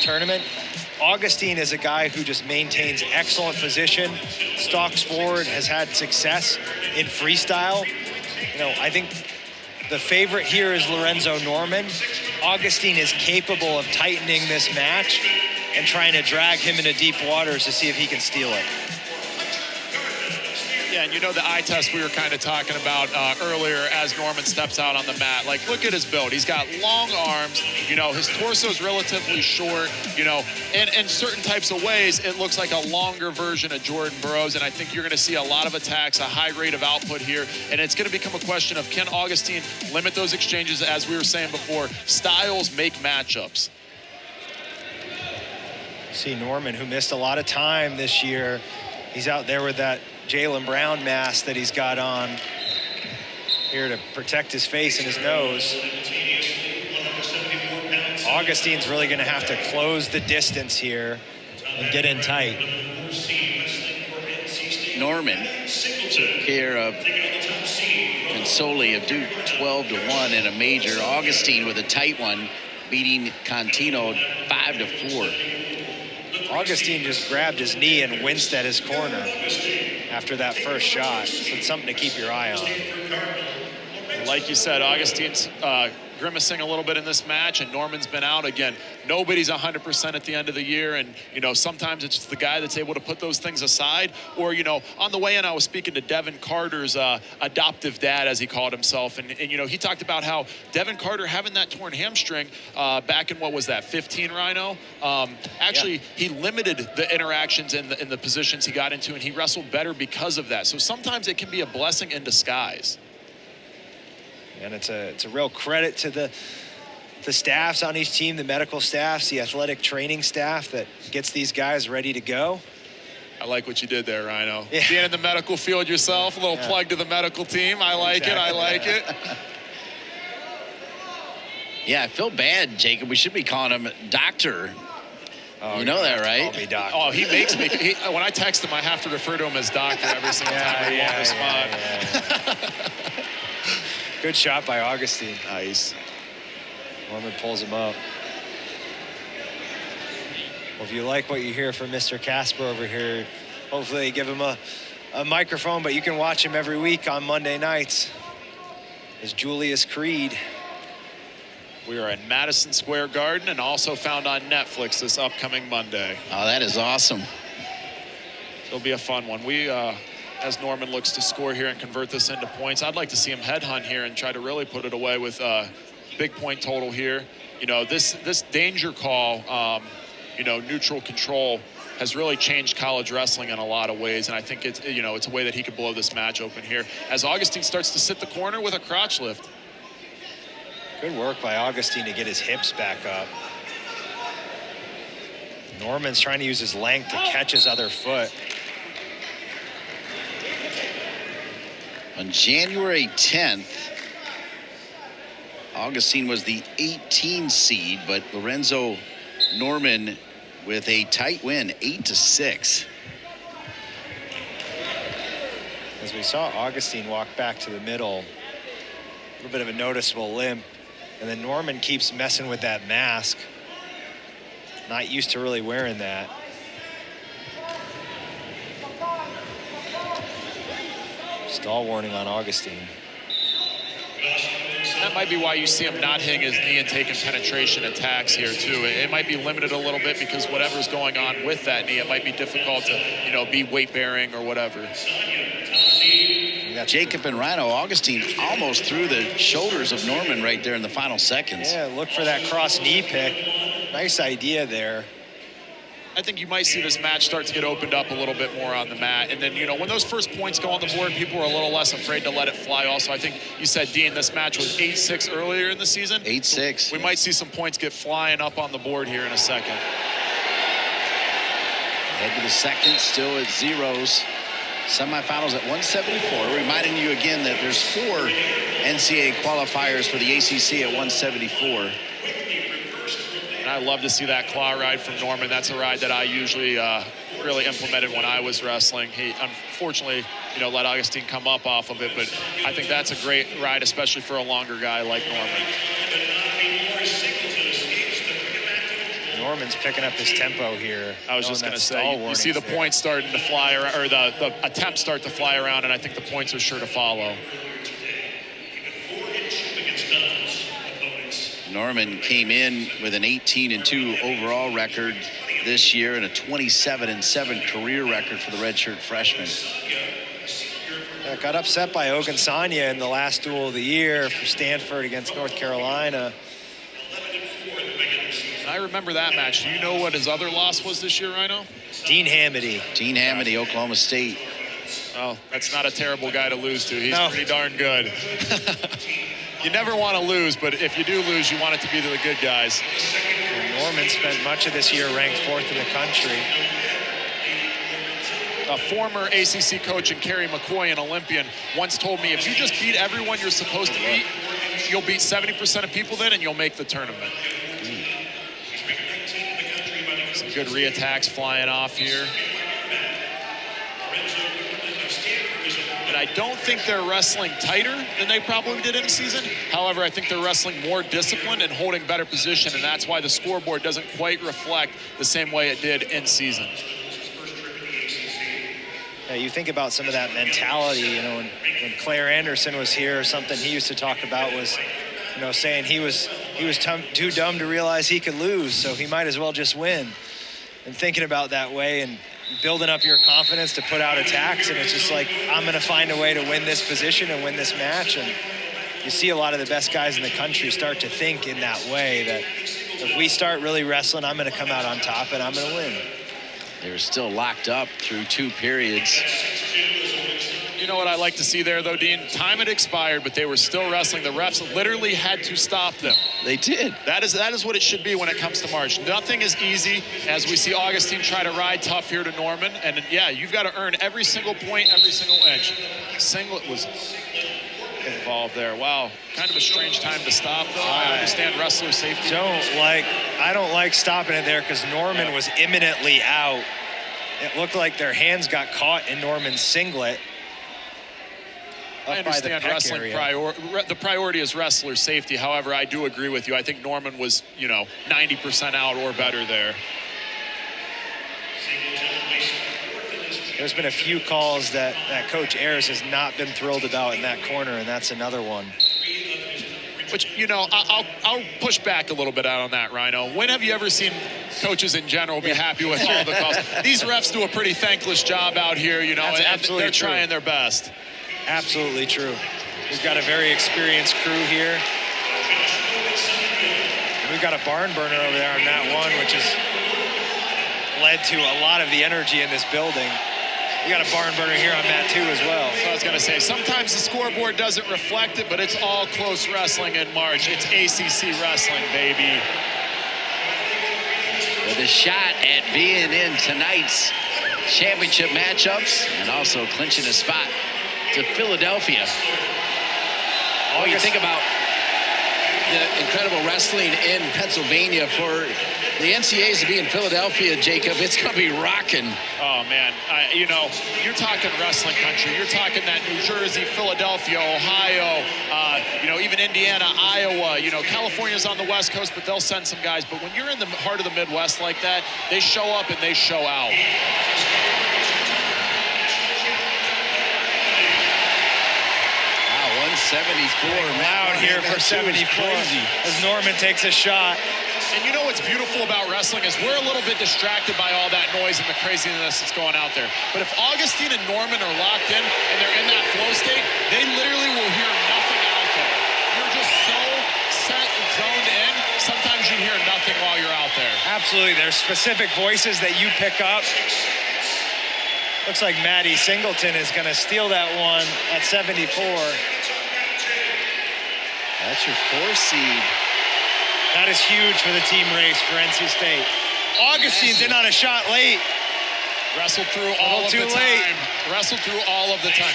tournament. Augustine is a guy who just maintains excellent position, stalks forward, has had success in freestyle. You know, I think the favorite here is Lorenzo Norman. Augustine is capable of tightening this match and trying to drag him into deep waters to see if he can steal it. Yeah, and you know the eye test we were kind of talking about earlier as Norman steps out on the mat. Like, look at his build. He's got long arms. You know, his torso is relatively short. You know, and in certain types of ways, it looks like a longer version of Jordan Burroughs. And I think you're going to see a lot of attacks, a high rate of output here. And it's going to become a question of, can Augustine limit those exchanges? As we were saying before, styles make matchups. See Norman, who missed a lot of time this year. He's out there with that Jaylen Brown mask that he's got on here to protect his face and his nose. Augustine's really going to have to close the distance here and get in tight. Norman took care of Consoli of Duke 12-1 in a major. Augustine with a tight one, beating Contino 5-4. Augustine just grabbed his knee and winced at his corner after that first shot. So it's something to keep your eye on. Like you said, Augustine's grimacing a little bit in this match, and Norman's been out again. Nobody's 100% at the end of the year, and you know, sometimes it's the guy that's able to put those things aside. Or, you know, on the way in, I was speaking to Devin Carter's adoptive dad, as he called himself, and you know, he talked about how Devin Carter having that torn hamstring back in, what was that, 15, Rhino? Actually, he limited the interactions in the positions he got into, and he wrestled better because of that. So sometimes it can be a blessing in disguise. And it's a real credit to the staffs on each team, the medical staffs, the athletic training staff that gets these guys ready to go. I like what you did there, Rhino. Yeah. Being in the medical field yourself, a little plug to the medical team. I like it. I like it. Yeah, I feel bad, Jacob. We should be calling him Doctor. Oh, you know that, right? Call me Doctor. Oh, he makes me. When I text him, I have to refer to him as Doctor every single time. He won't respond. Good shot by Augustine. Nice. Norman pulls him up. Well, if you like what you hear from Mr. Casper over here, hopefully give him a microphone, but you can watch him every week on Monday nights as Julius Creed. We are in Madison Square Garden and also found on Netflix this upcoming Monday. Oh, that is awesome. It'll be a fun one. We, as Norman looks to score here and convert this into points, I'd like to see him headhunt here and try to really put it away with a big point total here. You know, this danger call, you know, neutral control has really changed college wrestling in a lot of ways, and I think it's, you know, it's a way that he could blow this match open here as Augustine starts to sit the corner with a crotch lift. Good work by Augustine to get his hips back up. Norman's trying to use his length to catch his other foot. On January 10th, Augustine was the 18 seed, but Lorenzo Norman with a tight win, 8-6. As we saw Augustine walk back to the middle, a little bit of a noticeable limp, and then Norman keeps messing with that mask. Not used to really wearing that. Stall warning on Augustine. That might be why you see him not hitting his knee and taking penetration attacks here too. It might be limited a little bit because whatever's going on with that knee, it might be difficult to, you know, be weight bearing or whatever. Jacob and Rhino, Augustine almost through the shoulders of Norman right there in the final seconds. Yeah, look for that cross knee pick. Nice idea there. I think you might see this match start to get opened up a little bit more on the mat. And then, you know, when those first points go on the board, people are a little less afraid to let it fly also. I think you said, Dean, this match was 8-6 earlier in the season. 8-6. We might see some points get flying up on the board here in a second. Head to the second, still at zeros. Semifinals at 174. Reminding you again that there's 4 NCAA qualifiers for the ACC at 174. And I love to see that claw ride from Norman. That's a ride that I usually really implemented when I was wrestling. He unfortunately, you know, let Augustine come up off of it, but I think that's a great ride, especially for a longer guy like Norman. Norman's picking up his tempo here. I was just going to say, you see the points starting to fly around, or the attempts start to fly around, and I think the points are sure to follow. Norman came in with an 18-2 overall record this year and a 27-7 career record for the redshirt freshman. Got upset by Ogunsanya in the last duel of the year for Stanford against North Carolina. I remember that match. Do you know what his other loss was this year, Rhino? Dean Hamady. Dean Hamady, Oklahoma State. Well, that's not a terrible guy to lose to. He's pretty darn good. You never want to lose, but if you do lose, you want it to be to the good guys. And Norman spent much of this year ranked 4th in the country. A former ACC coach and Kerry McCoy, an Olympian, once told me, if you just beat everyone you're supposed to beat, you'll beat 70% of people then and you'll make the tournament. Some good re-attacks flying off here. And I don't think they're wrestling tighter than they probably did in season. However, I think they're wrestling more disciplined and holding better position, and that's why the scoreboard doesn't quite reflect the same way it did in season. Yeah, you think about some of that mentality, you know, when Claire Anderson was here, something he used to talk about was, you know, saying he was too dumb to realize he could lose, so he might as well just win. And thinking about that way and building up your confidence to put out attacks, and it's just like, I'm going to find a way to win this position and win this match. And you see a lot of the best guys in the country start to think in that way, that if we start really wrestling, I'm going to come out on top and I'm going to win. They were still locked up through 2 periods. You know what I like to see there, though, Dean? Time had expired, but they were still wrestling. The refs literally had to stop them. They did. That is what it should be when it comes to March. Nothing is easy, as we see Augustine try to ride tough here to Norman. And, yeah, you've got to earn every single point, every single inch. Singlet was involved there. Wow. Kind of a strange time to stop, though. I understand wrestler safety. I don't like stopping it there because Norman was imminently out. It looked like their hands got caught in Norman's singlet. I understand wrestling the priority is wrestler safety. However, I do agree with you. I think Norman was, 90% out or better there. There's been a few calls that Coach Ayers has not been thrilled about in that corner, and that's another one. Which, I'll push back a little bit out on that, Rhino. When have you ever seen coaches in general be happy with all the calls? These refs do a pretty thankless job out here, That's and they're trying their best. Absolutely true. We've got a very experienced crew here. We've got a barn burner over there on that one, which has led to a lot of the energy in this building. We got a barn burner here on mat 2 as well. So I was going to say, sometimes the scoreboard doesn't reflect it, but it's all close wrestling in March. It's ACC wrestling, baby. With a shot at being in tonight's championship matchups and also clinching a spot to Philadelphia. Oh, you think about the incredible wrestling in Pennsylvania for the NCAAs to be in Philadelphia, Jacob. It's going to be rocking. Oh, man. You're talking wrestling country. You're talking that New Jersey, Philadelphia, Ohio, even Indiana, Iowa. California's on the West Coast, but they'll send some guys. But when you're in the heart of the Midwest like that, they show up and they show out. 74 loud here for 74 as Norman takes a shot. And you know what's beautiful about wrestling is we're a little bit distracted by all that noise and the craziness that's going out there. But if Augustine and Norman are locked in and they're in that flow state, they literally will hear nothing out there. You're just so set and zoned in, sometimes you hear nothing while you're out there. Absolutely. There's specific voices that you pick up. Looks like Maddie Singleton is going to steal that one at 74. That's your 4 seed. That is huge for the team race for NC State. Augustine's in on a shot late. Wrestled through all of the time. Wrestled through all of the time.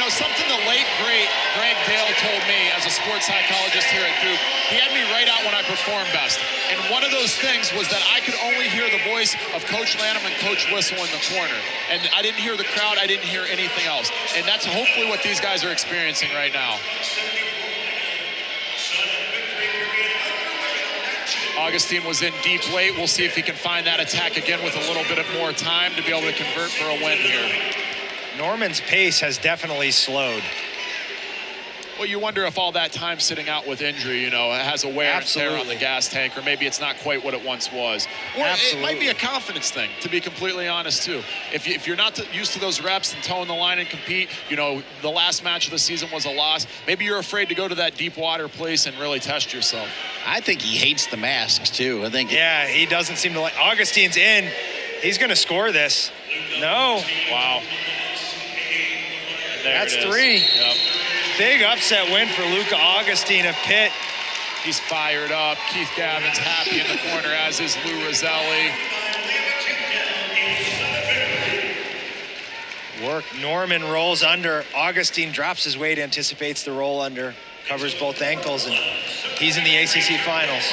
Something the late, great Greg Dale told me as a sports psychologist here at Duke, he had me write out when I performed best. And one of those things was that I could only hear the voice of Coach Lanham and Coach Whistle in the corner. And I didn't hear the crowd. I didn't hear anything else. And that's hopefully what these guys are experiencing right now. Augustine was in deep late. We'll see if he can find that attack again with a little bit of more time to be able to convert for a win here. Norman's pace has definitely slowed. Well, you wonder if all that time sitting out with injury, has a wear and tear on the gas tank, or maybe it's not quite what it once was. Or it might be a confidence thing, to be completely honest, too. If you're not used to those reps and toeing the line and compete, the last match of the season was a loss. Maybe you're afraid to go to that deep water place and really test yourself. I think he hates the masks, too. Yeah, he doesn't seem to like. Augustine's in. He's going to score this. No. Wow. That's 3. Yep. Big upset win for Luca Augustine of Pitt. He's fired up. Keith Gavin's happy in the corner, as is Lou Roselli. Work. Norman rolls under. Augustine drops his weight, anticipates the roll under, covers both ankles, and he's in the ACC finals.